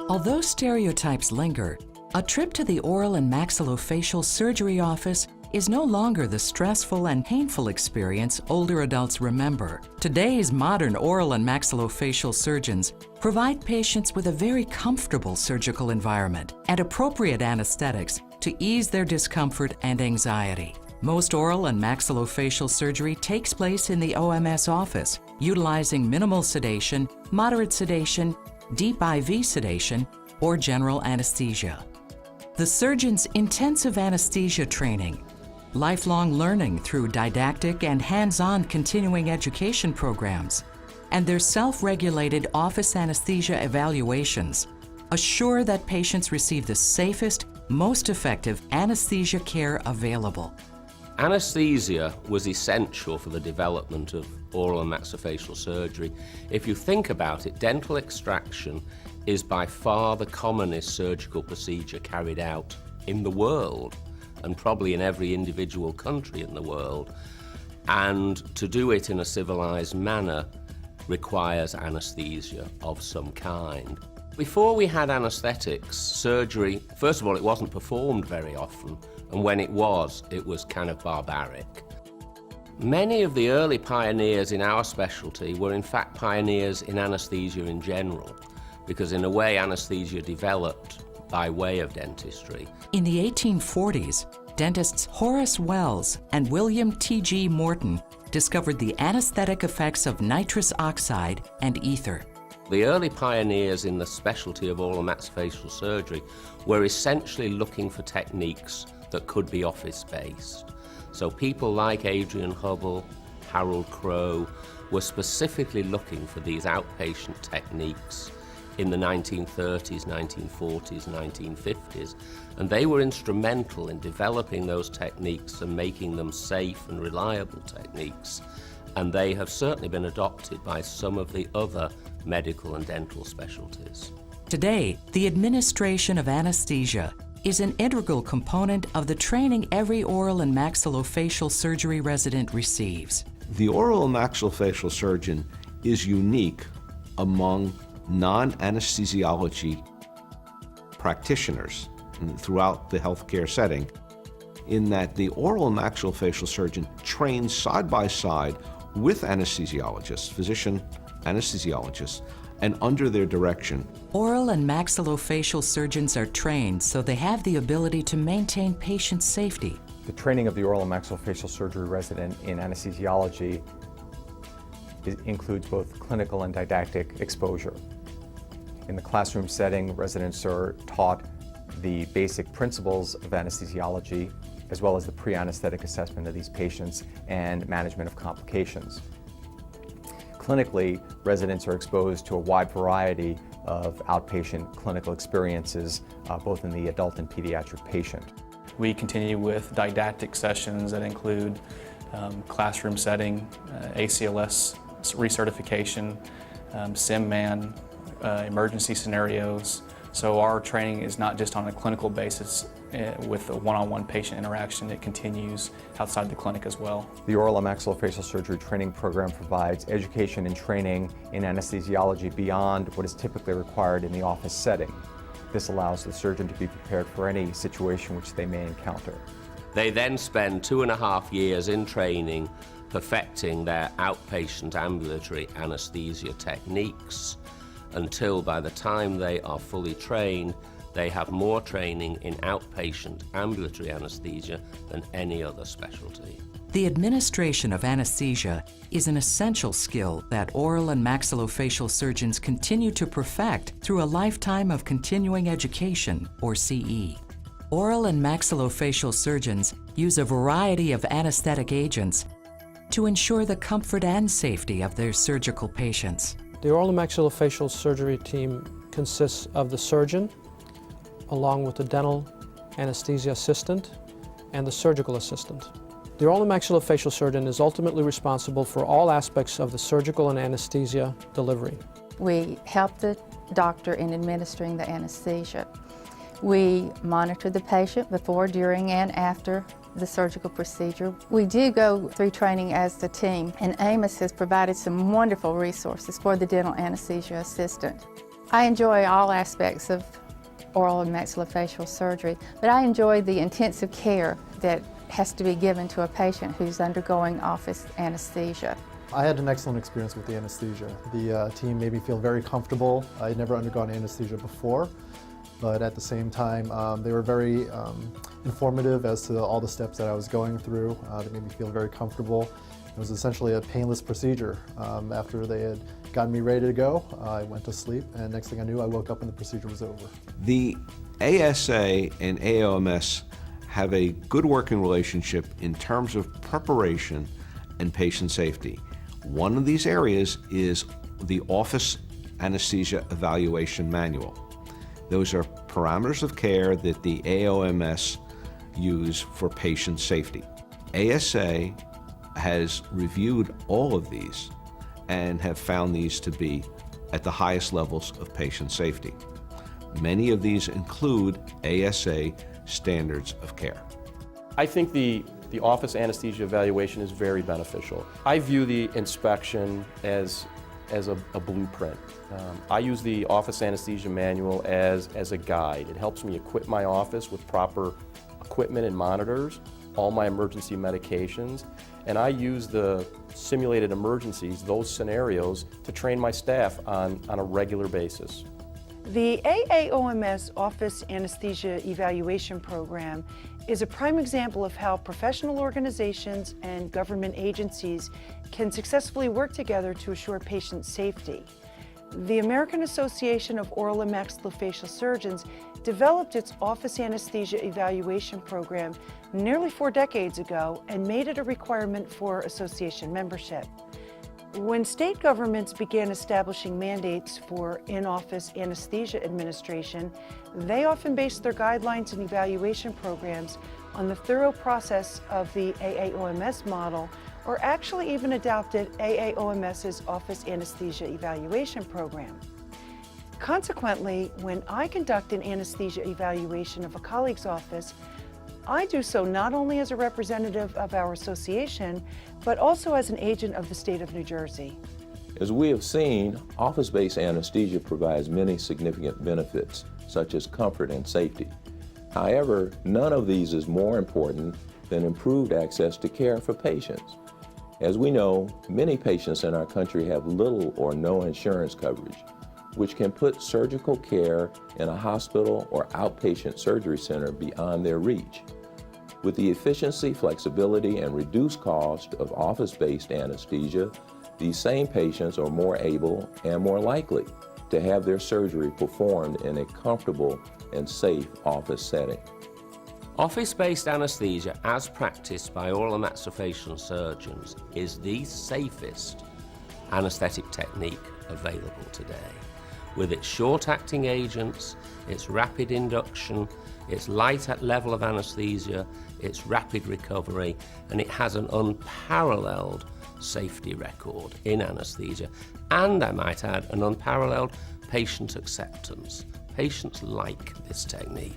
Although stereotypes linger, a trip to the oral and maxillofacial surgery office is no longer the stressful and painful experience older adults remember. Today's modern oral and maxillofacial surgeons provide patients with a very comfortable surgical environment and appropriate anesthetics to ease their discomfort and anxiety. Most oral and maxillofacial surgery takes place in the OMS office, utilizing minimal sedation, moderate sedation, deep IV sedation, or general anesthesia. The surgeon's intensive anesthesia training, lifelong learning through didactic and hands-on continuing education programs, and their self-regulated office anesthesia evaluations assure that patients receive the safest, most effective anesthesia care available. Anesthesia was essential for the development of oral and maxillofacial surgery. If you think about it, dental extraction is by far the commonest surgical procedure carried out in the world, and probably in every individual country in the world. And to do it in a civilized manner requires anesthesia of some kind. Before we had anesthetics, surgery, first of all, it wasn't performed very often, and when it was kind of barbaric. Many of the early pioneers in our specialty were in fact pioneers in anesthesia in general, because in a way anesthesia developed by way of dentistry. In the 1840s, dentists Horace Wells and William T.G. Morton discovered the anesthetic effects of nitrous oxide and ether. The early pioneers in the specialty of oral and maxillofacial surgery were essentially looking for techniques that could be office-based. So people like Adrian Hubble, Harold Crowe were specifically looking for these outpatient techniques in the 1930s, 1940s, 1950s, and they were instrumental in developing those techniques and making them safe and reliable techniques, and they have certainly been adopted by some of the other medical and dental specialties. Today, the administration of anesthesia is an integral component of the training every oral and maxillofacial surgery resident receives. The oral and maxillofacial surgeon is unique among non-anesthesiology practitioners throughout the healthcare setting, in that the oral and maxillofacial surgeon trains side by side with anesthesiologists, physician anesthesiologists, and under their direction. Oral and maxillofacial surgeons are trained so they have the ability to maintain patient safety. The training of the oral and maxillofacial surgery resident in anesthesiology includes both clinical and didactic exposure. In the classroom setting, residents are taught the basic principles of anesthesiology, as well as the pre-anesthetic assessment of these patients and management of complications. Clinically, residents are exposed to a wide variety of outpatient clinical experiences, both in the adult and pediatric patient. We continue with didactic sessions that include classroom setting, ACLS recertification, SIM-MAN, emergency scenarios. So our training is not just on a clinical basis with a one-on-one patient interaction. It continues outside the clinic as well. The oral and maxillofacial surgery training program provides education and training in anesthesiology beyond what is typically required in the office setting. This allows the surgeon to be prepared for any situation which they may encounter. They then spend 2.5 years in training perfecting their outpatient ambulatory anesthesia techniques, until by the time they are fully trained, they have more training in outpatient ambulatory anesthesia than any other specialty. The administration of anesthesia is an essential skill that oral and maxillofacial surgeons continue to perfect through a lifetime of continuing education, or CE. Oral and maxillofacial surgeons use a variety of anesthetic agents to ensure the comfort and safety of their surgical patients. The oral and maxillofacial surgery team consists of the surgeon, along with the dental anesthesia assistant and the surgical assistant. The oral and maxillofacial surgeon is ultimately responsible for all aspects of the surgical and anesthesia delivery. We help the doctor in administering the anesthesia. We monitor the patient before, during, and after the surgical procedure. We do go through training as the team, and Amos has provided some wonderful resources for the dental anesthesia assistant. I enjoy all aspects of oral and maxillofacial surgery, but I enjoy the intensive care that has to be given to a patient who's undergoing office anesthesia. I had an excellent experience with the anesthesia. The team made me feel very comfortable. I had never undergone anesthesia before, but at the same time, they were very informative as to all the steps that I was going through. They made me feel very comfortable. It was essentially a painless procedure. After they had gotten me ready to go, I went to sleep, and next thing I knew, I woke up and the procedure was over. The ASA and AOMS have a good working relationship in terms of preparation and patient safety. One of these areas is the Office Anesthesia Evaluation Manual. Those are parameters of care that the AOMS use for patient safety. ASA has reviewed all of these and have found these to be at the highest levels of patient safety. Many of these include ASA standards of care. I think the office anesthesia evaluation is very beneficial. I view the inspection as a blueprint. I use the office anesthesia manual as a guide. It helps me equip my office with proper equipment and monitors, all my emergency medications, and I use the simulated emergencies, those scenarios, to train my staff on a regular basis. The AAOMS Office Anesthesia Evaluation Program is a prime example of how professional organizations and government agencies can successfully work together to assure patient safety. The American Association of Oral and Maxillofacial Surgeons developed its Office Anesthesia Evaluation Program nearly 4 decades ago and made it a requirement for association membership. When state governments began establishing mandates for in-office anesthesia administration, they often based their guidelines and evaluation programs on the thorough process of the AAOMS model, or actually even adopted AAOMS's Office Anesthesia Evaluation Program. Consequently, when I conduct an anesthesia evaluation of a colleague's office, I do so not only as a representative of our association, but also as an agent of the state of New Jersey. As we have seen, office-based anesthesia provides many significant benefits, such as comfort and safety. However, none of these is more important than improved access to care for patients. As we know, many patients in our country have little or no insurance coverage, which can put surgical care in a hospital or outpatient surgery center beyond their reach. With the efficiency, flexibility, and reduced cost of office-based anesthesia, these same patients are more able and more likely to have their surgery performed in a comfortable and safe office setting. Office-based anesthesia, as practiced by oral and maxillofacial surgeons, is the safest anesthetic technique available today. With its short-acting agents, its rapid induction, its light level of anesthesia, its rapid recovery, and it has an unparalleled safety record in anesthesia, and I might add, an unparalleled patient acceptance. Patients like this technique.